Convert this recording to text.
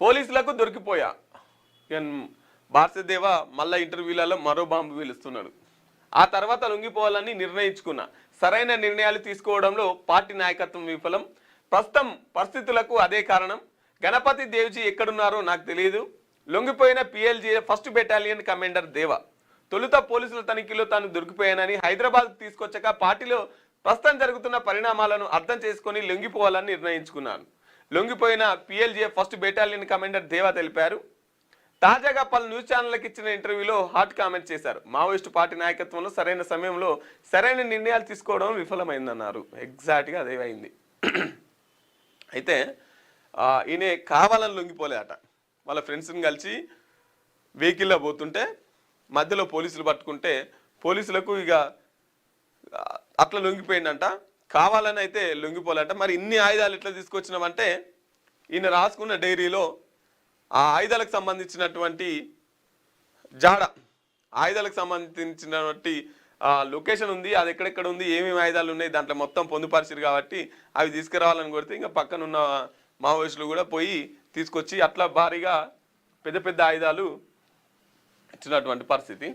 పోలీసులకు దొరికిపోయా. భారతదేవ మళ్ళా ఇంటర్వ్యూలలో మరో బాంబు వీలుస్తున్నాడు. ఆ తర్వాత లొంగిపోవాలని నిర్ణయించుకున్నా. సరైన నిర్ణయాలు తీసుకోవడంలో పార్టీ నాయకత్వం విఫలం. ప్రస్తుతం పరిస్థితులకు అదే కారణం. గణపతి దేవ్జీ ఎక్కడున్నారో నాకు తెలియదు. లొంగిపోయిన PLJ ఫస్ట్ బెటాలియన్ కమాండర్ దేవ తొలుత పోలీసుల తనిఖీలో తాను దొరికిపోయానని హైదరాబాద్ తీసుకొచ్చాక పార్టీలో ప్రస్తుతం జరుగుతున్న పరిణామాలను అర్థం చేసుకుని లొంగిపోవాలని నిర్ణయించుకున్నాను. లొంగిపోయిన PLJ ఫస్ట్ బెటాలియన్ కమాండర్ దేవ తెలిపారు. తాజాగా పలు న్యూస్ ఛానళ్లకు ఇచ్చిన ఇంటర్వ్యూలో హాట్ కామెంట్ చేశారు. మావోయిస్టు పార్టీ నాయకత్వంలో సరైన సమయంలో సరైన నిర్ణయాలు తీసుకోవడం విఫలమైందన్నారు. ఎగ్జాక్ట్గా అదే అయింది. అయితే ఈయన కావాలని లొంగిపోలే అట. వాళ్ళ ఫ్రెండ్స్ని కలిసి వెహికల్లో పోతుంటే మధ్యలో పోలీసులు పట్టుకుంటే పోలీసులకు ఇక అట్లా లొంగిపోయిందంట. కావాలని అయితే లొంగిపోలేట. మరి ఇన్ని ఆయుధాలు ఎట్లా తీసుకొచ్చినామంటే ఈయన రాసుకున్న డైరీలో ఆ ఆయుధాలకు సంబంధించినటువంటి జాడ, ఆయుధాలకు సంబంధించినటువంటి లొకేషన్ ఉంది, అది ఎక్కడెక్కడ ఉంది, ఏమేమి ఆయుధాలు ఉన్నాయి దాంట్లో మొత్తం పొందుపరిచారు. కాబట్టి అవి తీసుకురావాలని కొడితే ఇంకా పక్కనున్న మావోయిస్టులు కూడా పోయి తీసుకొచ్చి అట్లా భారీగా పెద్ద పెద్ద ఆయుధాలు ఇచ్చినటువంటి పరిస్థితి.